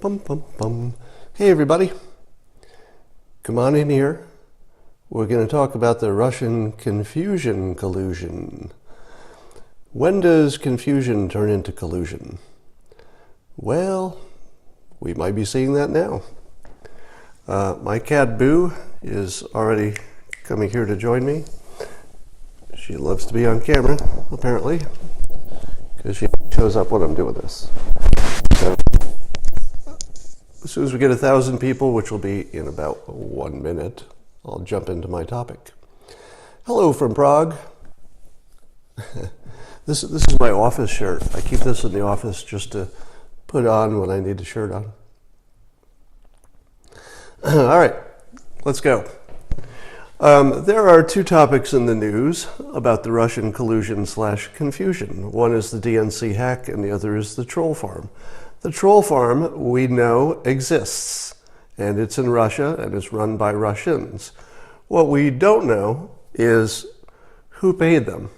Bum, bum, bum. Hey everybody, come on in here. We're going to talk about the Russian confusion collusion. When does confusion turn into collusion? Well, we might be seeing that now. My cat Boo is already coming here to join me. She loves to be on camera, apparently, because she shows up when I'm doing this. So, as soon as we get 1,000 people, which will be in about 1 minute, I'll jump into my topic. Hello from Prague. This is my office shirt. I keep this in the office just to put on when I need a shirt on. All right, let's go. There are two topics in the news about the Russian collusion/confusion. One is the DNC hack and the other is the troll farm. The troll farm, we know, exists, and it's in Russia and it's run by Russians. What we don't know is who paid them,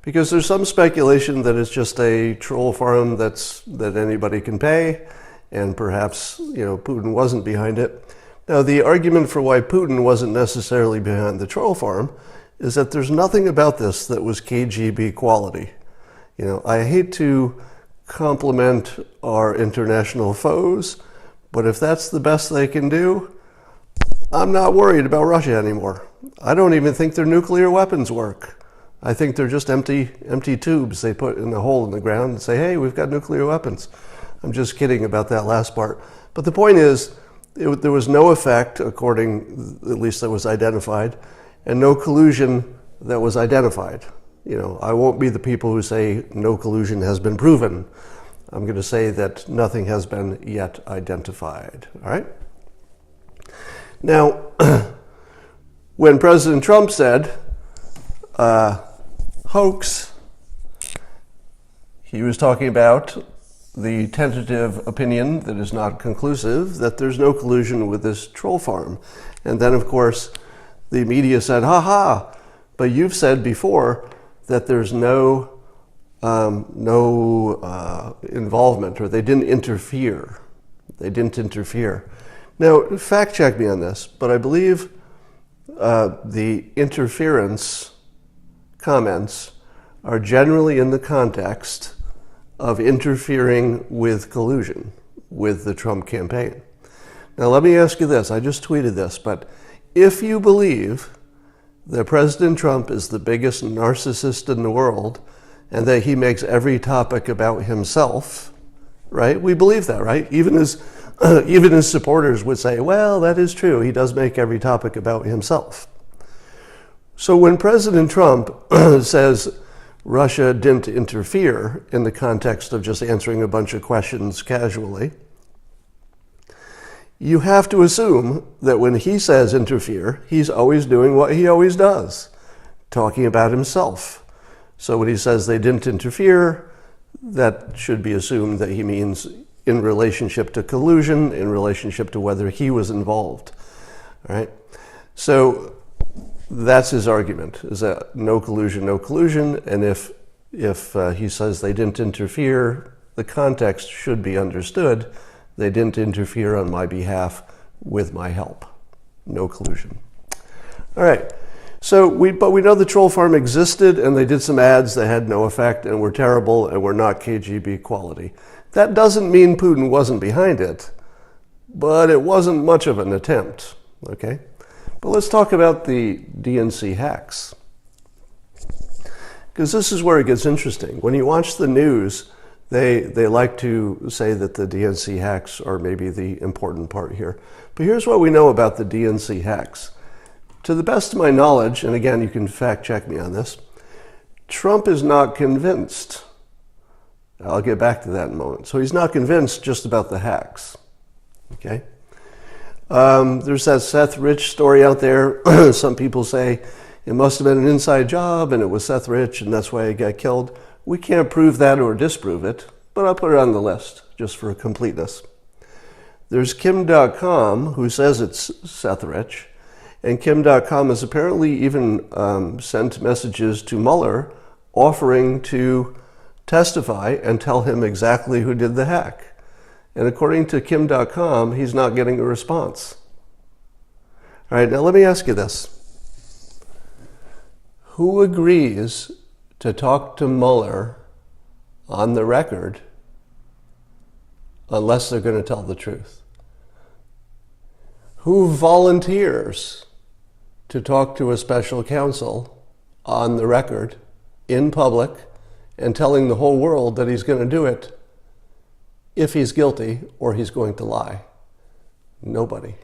because there's some speculation that it's just a troll farm that anybody can pay, and perhaps Putin wasn't behind it. Now, the argument for why Putin wasn't necessarily behind the troll farm is that there's nothing about this that was KGB quality. I hate to compliment our international foes, but if that's the best they can do, I'm not worried about Russia anymore. I don't even think their nuclear weapons work. I think they're just empty tubes they put in a hole in the ground and say, hey, we've got nuclear weapons. I'm just kidding about that last part. But the point is, there was no effect, according, at least that was identified, and no collusion that was identified. I won't be the people who say no collusion has been proven. I'm going to say that nothing has been yet identified. All right? Now, when President Trump said hoax, he was talking about the tentative opinion that is not conclusive, that there's no collusion with this troll farm. And then, of course, the media said, but you've said before that there's no involvement, or they didn't interfere. Now, fact check me on this, but I believe the interference comments are generally in the context of interfering with collusion with the Trump campaign. Now, let me ask you this. I just tweeted this, but if you believe that President Trump is the biggest narcissist in the world and that he makes every topic about himself, right? We believe that, right? Even his supporters would say, well, that is true. He does make every topic about himself. So when President Trump says Russia didn't interfere in the context of just answering a bunch of questions casually, you have to assume that when he says interfere, he's always doing what he always does, talking about himself. So when he says they didn't interfere, that should be assumed that he means in relationship to collusion, in relationship to whether he was involved. All right? So that's his argument, is that no collusion, and if he says they didn't interfere, the context should be understood. They didn't interfere on my behalf with my help. No collusion. All right. So we know the troll farm existed, and they did some ads that had no effect and were terrible and were not KGB quality. That doesn't mean Putin wasn't behind it, but it wasn't much of an attempt. Okay? But let's talk about the DNC hacks, because this is where it gets interesting. When you watch the news, they like to say that the DNC hacks are maybe the important part here. But here's what we know about the DNC hacks. To the best of my knowledge, and again, you can fact check me on this, Trump is not convinced. I'll get back to that in a moment. So he's not convinced just about the hacks. Okay? There's that Seth Rich story out there. Some people say it must have been an inside job and it was Seth Rich and that's why he got killed. We can't prove that or disprove it, but I'll put it on the list just for completeness. There's Kim.com, who says it's Seth Rich, and Kim.com has apparently even sent messages to Mueller offering to testify and tell him exactly who did the hack. And according to Kim.com, he's not getting a response. All right, now let me ask you this. Who agrees to talk to Mueller on the record unless they're going to tell the truth? Who volunteers to talk to a special counsel on the record in public and telling the whole world that he's going to do it if he's guilty or he's going to lie? Nobody.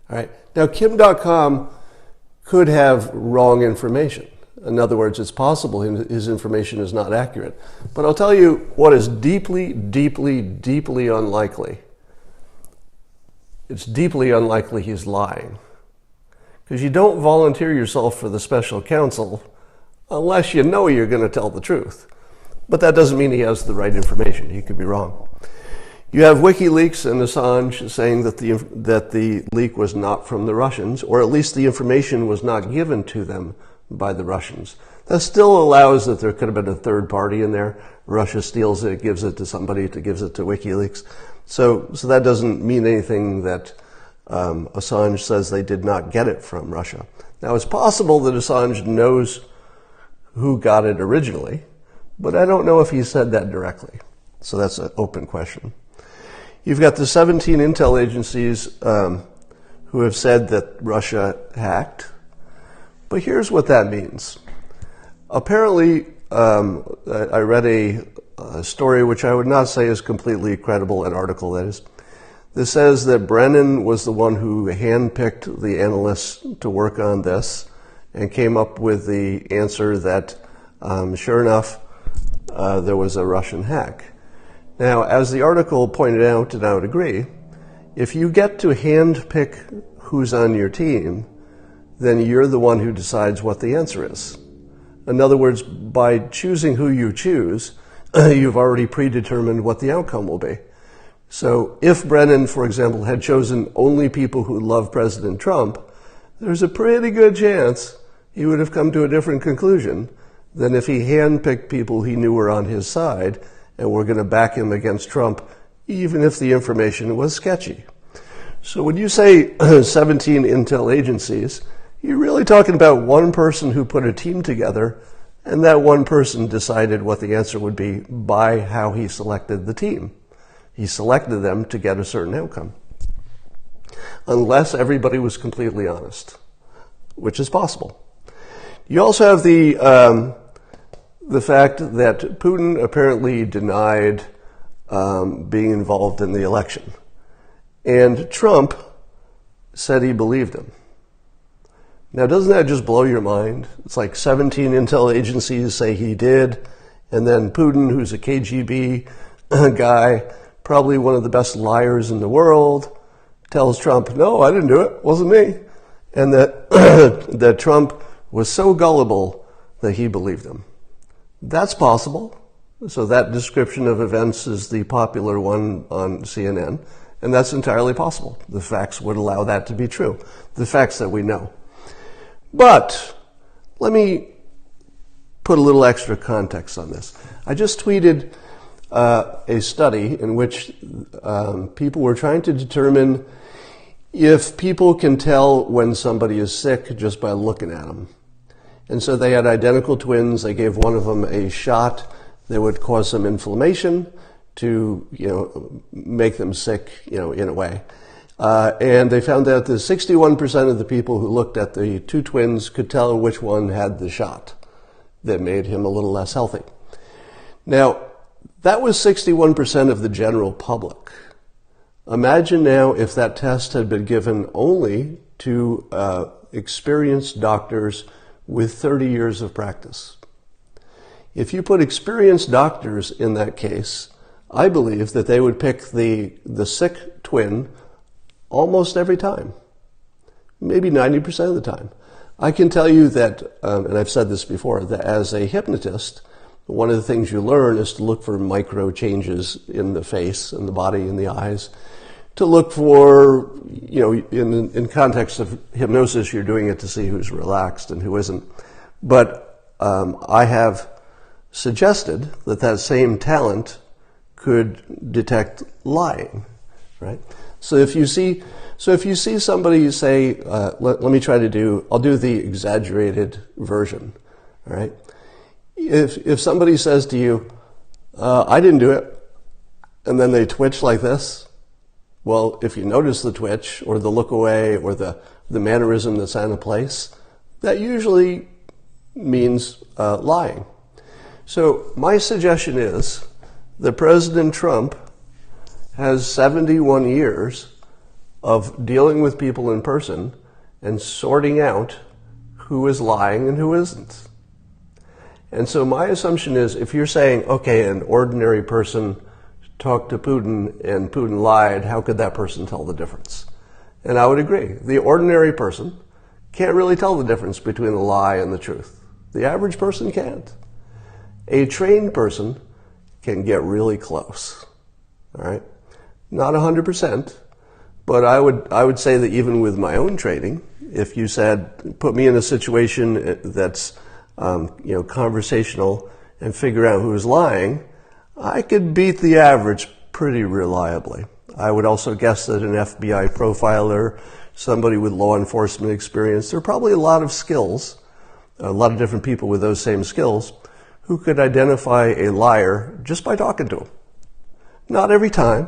All right. Now, Kim.com could have wrong information. In other words, it's possible his information is not accurate. But I'll tell you what is deeply, deeply, deeply unlikely. It's deeply unlikely he's lying. Because you don't volunteer yourself for the special counsel unless you know you're going to tell the truth. But that doesn't mean he has the right information. He could be wrong. You have WikiLeaks and Assange saying that the leak was not from the Russians, or at least the information was not given to them by the Russians. That still allows that there could have been a third party in there. Russia steals it, gives it to somebody, gives it to WikiLeaks. So that doesn't mean anything that Assange says they did not get it from Russia. Now, it's possible that Assange knows who got it originally, but I don't know if he said that directly. So that's an open question. You've got the 17 intel agencies who have said that Russia hacked. But here's what that means. Apparently, I read a story which I would not say is completely credible, an article that is. This says that Brennan was the one who handpicked the analysts to work on this and came up with the answer that, sure enough, there was a Russian hack. Now, as the article pointed out, and I would agree, if you get to handpick who's on your team, then you're the one who decides what the answer is. In other words, by choosing who you choose, you've already predetermined what the outcome will be. So if Brennan, for example, had chosen only people who love President Trump, there's a pretty good chance he would have come to a different conclusion than if he handpicked people he knew were on his side and were going to back him against Trump, even if the information was sketchy. So when you say 17 intel agencies, you're really talking about one person who put a team together, and that one person decided what the answer would be by how he selected the team. He selected them to get a certain outcome. Unless everybody was completely honest, which is possible. You also have the fact that Putin apparently denied being involved in the election. And Trump said he believed him. Now, doesn't that just blow your mind? It's like 17 intel agencies say he did, and then Putin, who's a KGB guy, probably one of the best liars in the world, tells Trump, no, I didn't do it, wasn't me. And that, that Trump was so gullible that he believed him. That's possible. So that description of events is the popular one on CNN, and that's entirely possible. The facts would allow that to be true, the facts that we know. But let me put a little extra context on this. I just tweeted a study in which people were trying to determine if people can tell when somebody is sick just by looking at them. And so they had identical twins. They gave one of them a shot that would cause some inflammation to, make them sick, in a way. And they found out that 61% of the people who looked at the two twins could tell which one had the shot that made him a little less healthy. Now, that was 61% of the general public. Imagine now if that test had been given only to experienced doctors with 30 years of practice. If you put experienced doctors in that case, I believe that they would pick the sick twin almost every time, maybe 90% of the time. I can tell you that, and I've said this before, that as a hypnotist, one of the things you learn is to look for micro changes in the face and the body and the eyes, to look for, in context of hypnosis, you're doing it to see who's relaxed and who isn't. But I have suggested that same talent could detect lying, right? So if you see somebody say, let me try to do, I'll do the exaggerated version, all right? If somebody says to you, I didn't do it, and then they twitch like this, well, if you notice the twitch or the look away or the mannerism that's out of place, that usually means lying. So my suggestion is that President Trump has 71 years of dealing with people in person and sorting out who is lying and who isn't. And so my assumption is, if you're saying, okay, an ordinary person talked to Putin and Putin lied, how could that person tell the difference? And I would agree. The ordinary person can't really tell the difference between the lie and the truth. The average person can't. A trained person can get really close, all right? Not 100%, but I would say that even with my own training, if you said, put me in a situation that's conversational and figure out who's lying, I could beat the average pretty reliably. I would also guess that an FBI profiler, somebody with law enforcement experience, there are probably a lot of skills, a lot of different people with those same skills, who could identify a liar just by talking to him. Not every time,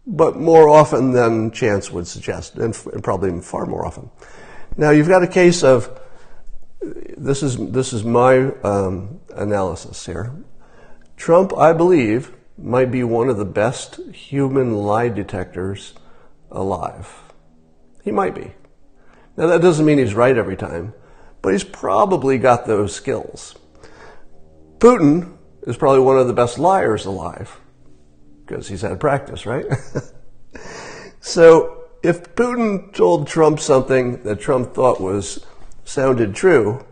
but more often than chance would suggest, and probably far more often. Now you've got a case of, this is my analysis here. Trump, I believe, might be one of the best human lie detectors alive. He might be. Now that doesn't mean he's right every time, but he's probably got those skills. Putin is probably one of the best liars alive, because he's had practice, right? So if Putin told Trump something that Trump thought sounded true,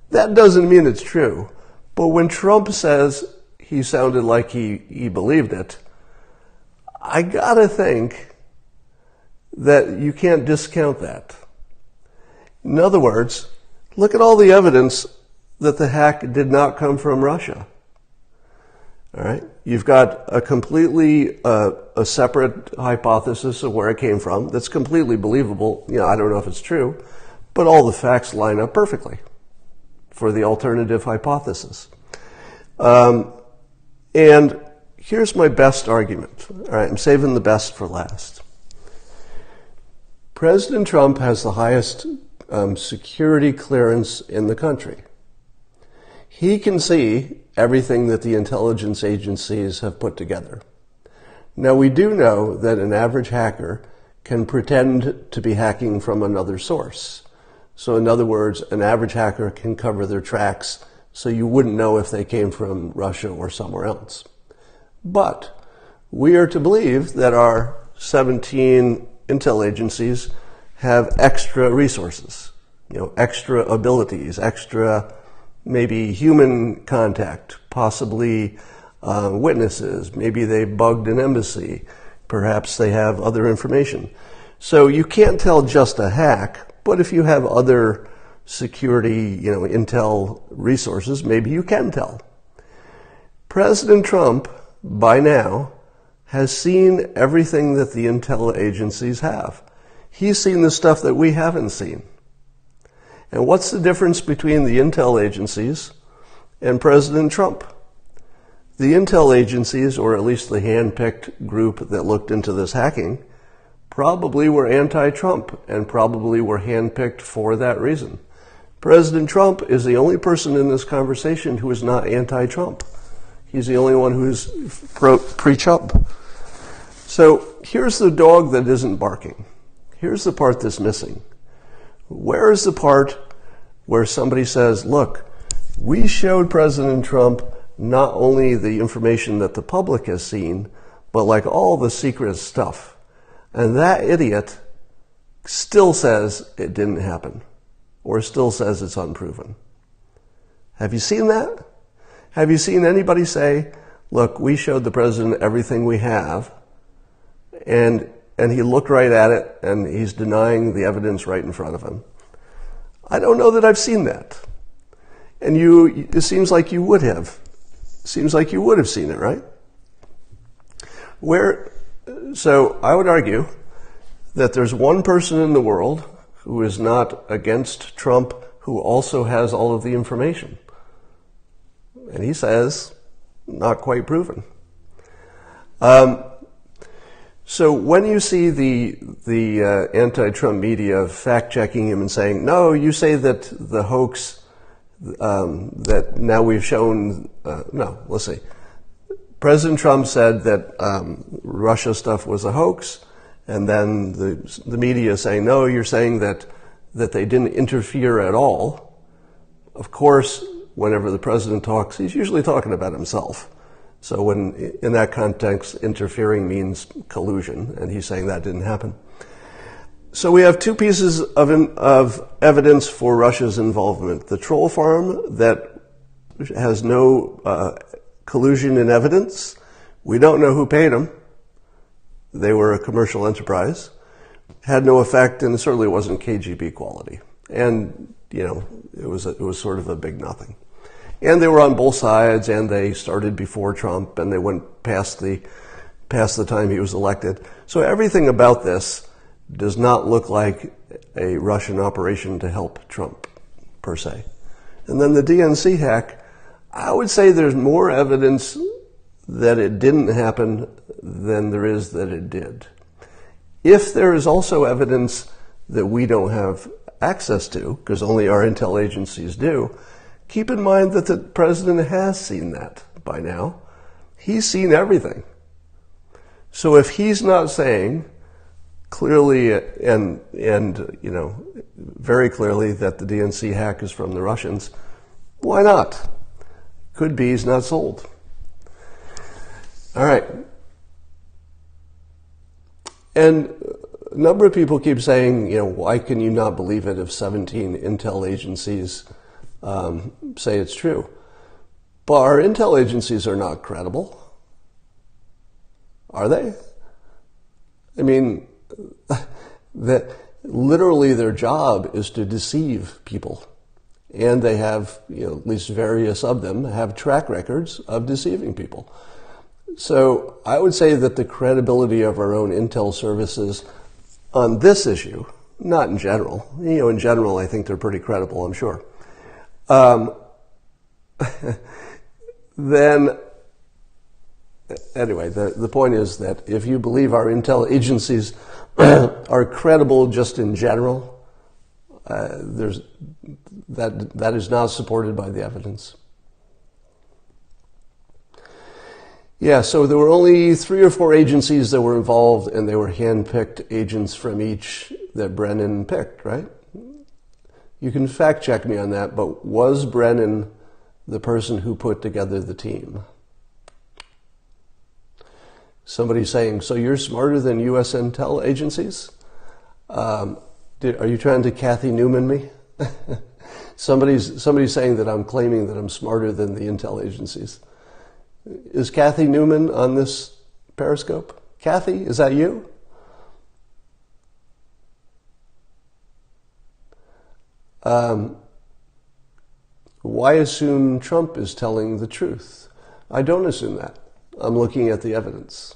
that doesn't mean it's true. But when Trump says he sounded like he believed it, I gotta think that you can't discount that. In other words, look at all the evidence that the hack did not come from Russia. All right? You've got a completely a separate hypothesis of where it came from that's completely believable. I don't know if it's true, but all the facts line up perfectly for the alternative hypothesis. And here's my best argument. All right, I'm saving the best for last. President Trump has the highest security clearance in the country. He can see everything that the intelligence agencies have put together. Now, we do know that an average hacker can pretend to be hacking from another source. So in other words, an average hacker can cover their tracks so you wouldn't know if they came from Russia or somewhere else. But we are to believe that our 17 intel agencies have extra resources, extra abilities, extra maybe human contact, possibly witnesses. Maybe they bugged an embassy. Perhaps they have other information. So you can't tell just a hack, but if you have other security, intel resources, maybe you can tell. President Trump, by now, has seen everything that the intel agencies have. He's seen the stuff that we haven't seen. And what's the difference between the intel agencies and President Trump? The intel agencies, or at least the hand-picked group that looked into this hacking, probably were anti-Trump and probably were hand-picked for that reason. President Trump is the only person in this conversation who is not anti-Trump. He's the only one who's pre-Trump. So here's the dog that isn't barking. Here's the part that's missing. Where is the part where somebody says, look, we showed President Trump not only the information that the public has seen, but like all the secret stuff. And that idiot still says it didn't happen, or still says it's unproven. Have you seen that? Have you seen anybody say, look, we showed the president everything we have, and he looked right at it, and he's denying the evidence right in front of him? I don't know that I've seen that. And it seems like you would have. Seems like you would have seen it, right? So I would argue that there's one person in the world who is not against Trump who also has all of the information. And he says, not quite proven. So when you see the anti-Trump media fact-checking him and saying, no, you say that the hoax, that now we've shown, no, let's see. President Trump said that Russia stuff was a hoax, and then the media is saying, no, you're saying that they didn't interfere at all. Of course, whenever the president talks, he's usually talking about himself. So when, in that context, interfering means collusion, and he's saying that didn't happen. So we have two pieces of evidence for Russia's involvement. The troll farm that has no collusion in evidence. We don't know who paid them. They were a commercial enterprise. Had no effect, and it certainly wasn't KGB quality. And, you know, it was sort of a big nothing. And they were on both sides, and they started before Trump, and they went past the time he was elected. So everything about this does not look like a Russian operation to help Trump, per se. And then the DNC hack, I would say there's more evidence that it didn't happen than there is that it did. If there is also evidence that we don't have access to, because only our intel agencies do, keep in mind that the president has seen that by now. He's seen everything. So if he's not saying clearly and you know, very clearly that the DNC hack is from the Russians, why not? Could be he's not sold. All right. And a number of people keep saying, you know, why can you not believe it if 17 intel agencies say it's true? But our intel agencies are not credible. Are they? I mean, that literally their job is to deceive people. And they have, you know, at least various of them have track records of deceiving people. So I would say that the credibility of our own intel services on this issue, not in general, you know, in general I think they're pretty credible, I'm sure. Then, anyway, the point is that if you believe our intel agencies are credible just in general, that is not supported by the evidence. Yeah, so there were only 3 or 4 agencies that were involved, and they were hand-picked agents from each that Brennan picked, right? You can fact-check me on that, but was Brennan the person who put together the team? Somebody saying, so you're smarter than U.S. intel agencies? Are you trying to Kathy Newman me? Somebody's saying that I'm claiming that I'm smarter than the intel agencies. Is Kathy Newman on this Periscope? Kathy, is that you? Why assume Trump is telling the truth? I don't assume that. I'm looking at the evidence.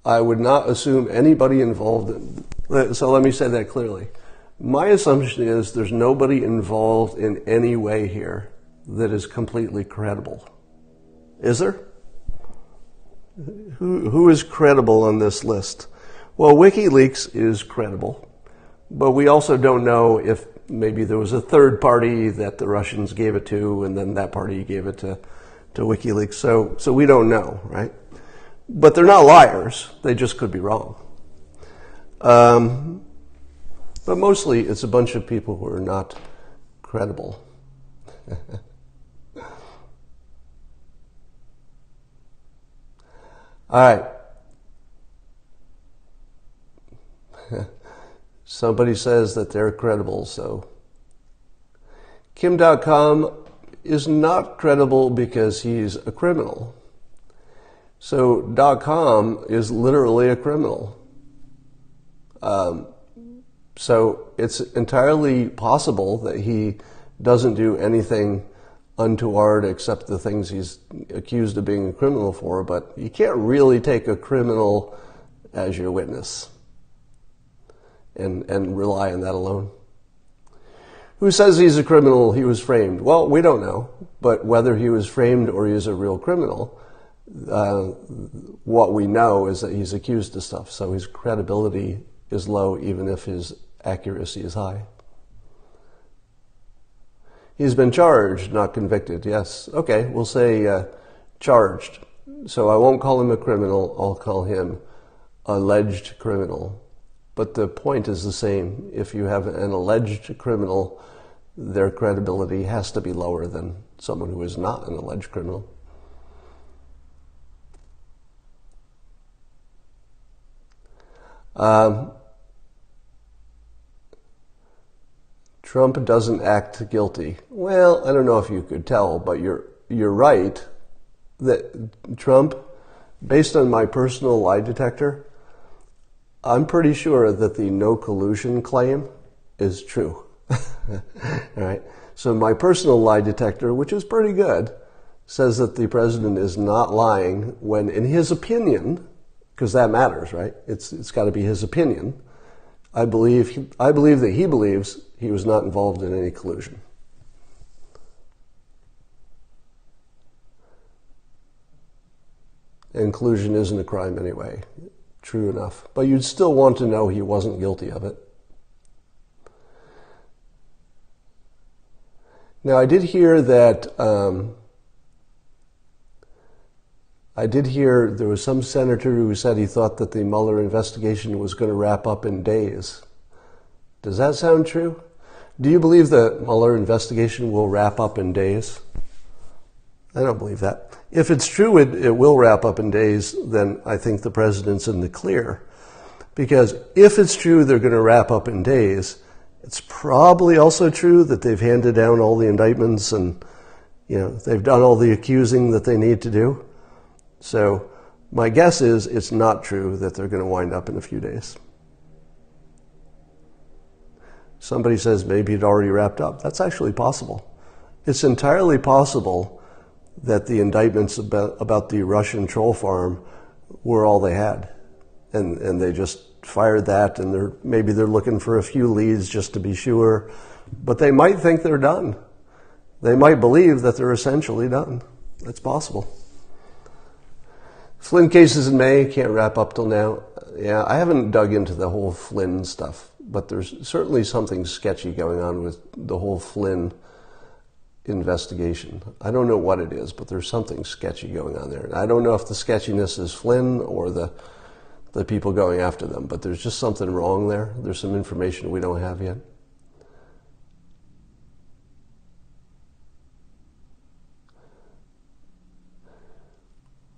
I would not assume anybody involved in... So let me say that clearly. My assumption is there's nobody involved in any way here that is completely credible. Is there? Who is credible on this list? Well, WikiLeaks is credible, but we also don't know if maybe there was a third party that the Russians gave it to, and then that party gave it to WikiLeaks. So we don't know, right? But they're not liars. They just could be wrong. But mostly it's a bunch of people who are not credible. All right. Somebody says that they're credible, so. Kim.com is not credible because he's a criminal. So .com is literally a criminal. So it's entirely possible that he doesn't do anything untoward except the things he's accused of being a criminal for, but you can't really take a criminal as your witness and rely on that alone. Who says he's a criminal, he was framed? Well, we don't know, but whether he was framed or he's a real criminal, what we know is that he's accused of stuff, so his credibility is low even if his accuracy is high. He's been charged, not convicted, yes. Okay, we'll say charged. So I won't call him a criminal, I'll call him alleged criminal. But the point is the same. If you have an alleged criminal, their credibility has to be lower than someone who is not an alleged criminal. Trump doesn't act guilty. Well, I don't know if you could tell, but you're right that Trump, based on my personal lie detector, I'm pretty sure that the no collusion claim is true. All right. So my personal lie detector, which is pretty good, says that the president is not lying when, in his opinion, because that matters, right? It's got to be his opinion. I believe that he believes he was not involved in any collusion. And collusion isn't a crime anyway. True enough. But you'd still want to know he wasn't guilty of it. Now, I did hear that there was some senator who said he thought that the Mueller investigation was going to wrap up in days. Does that sound true? Do you believe the Mueller investigation will wrap up in days? I don't believe that. If it's true it will wrap up in days, then I think the president's in the clear. Because if it's true they're going to wrap up in days, it's probably also true that they've handed down all the indictments and they've done all the accusing that they need to do. So my guess is it's not true that they're going to wind up in a few days. Somebody says maybe it already wrapped up. That's actually possible. It's entirely possible that the indictments about the Russian troll farm were all they had. And they just fired that, and maybe they're looking for a few leads just to be sure. But they might think they're done. They might believe that they're essentially done. That's possible. Flynn cases in May, can't wrap up till now. Yeah, I haven't dug into the whole Flynn stuff, but there's certainly something sketchy going on with the whole Flynn investigation. I don't know what it is, but there's something sketchy going on there. And I don't know if the sketchiness is Flynn or the people going after them, but there's just something wrong there. There's some information we don't have yet.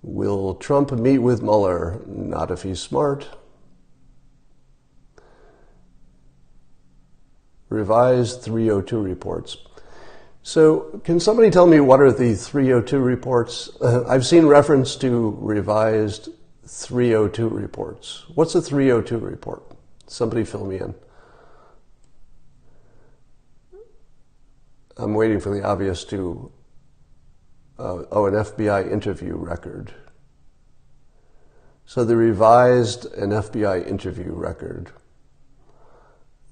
Will Trump meet with Mueller? Not if he's smart. Revised 302 reports. So can somebody tell me what are the 302 reports? I've seen reference to revised 302 reports. What's a 302 report? Somebody fill me in. I'm waiting for the obvious to... an FBI interview record. So they revised an FBI interview record.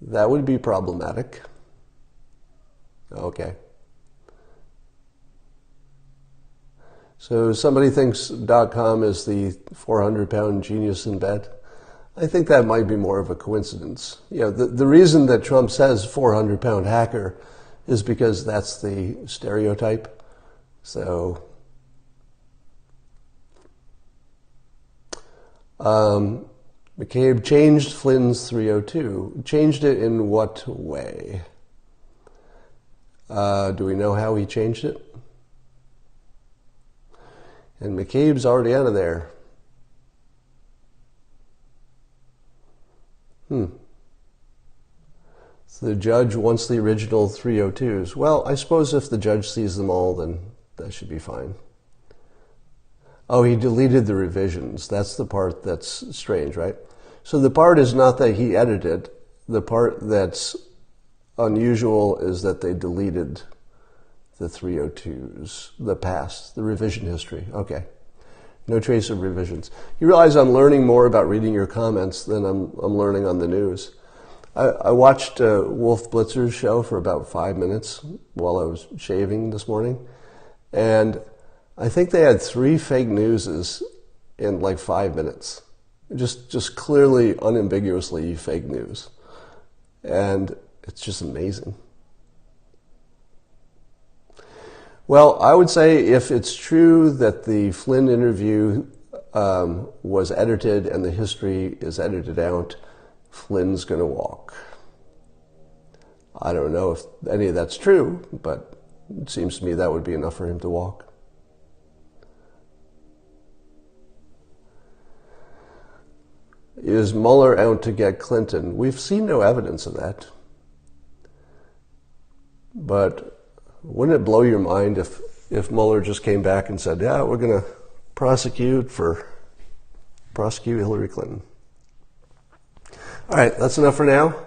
That would be problematic. Okay. So somebody thinks .com is the 400-pound genius in bed. I think that might be more of a coincidence. The reason that Trump says 400-pound hacker is because that's the stereotype. So, McCabe changed Flynn's 302. Changed it in what way? Do we know how he changed it? And McCabe's already out of there. So the judge wants the original 302s. Well, I suppose if the judge sees them all, then that should be fine. Oh, he deleted the revisions. That's the part that's strange, right? So the part is not that he edited. The part that's unusual is that they deleted the 302s, the past, the revision history. Okay. No trace of revisions. You realize I'm learning more about reading your comments than I'm learning on the news. I watched Wolf Blitzer's show for about 5 minutes while I was shaving this morning, and I think they had 3 fake newses in like 5 minutes. Just clearly, unambiguously fake news. And it's just amazing. Well, I would say if it's true that the Flynn interview was edited and the history is edited out, Flynn's going to walk. I don't know if any of that's true, but it seems to me that would be enough for him to walk. Is Mueller out to get Clinton? We've seen no evidence of that. But wouldn't it blow your mind if Mueller just came back and said, yeah, we're going to prosecute Hillary Clinton? All right, that's enough for now.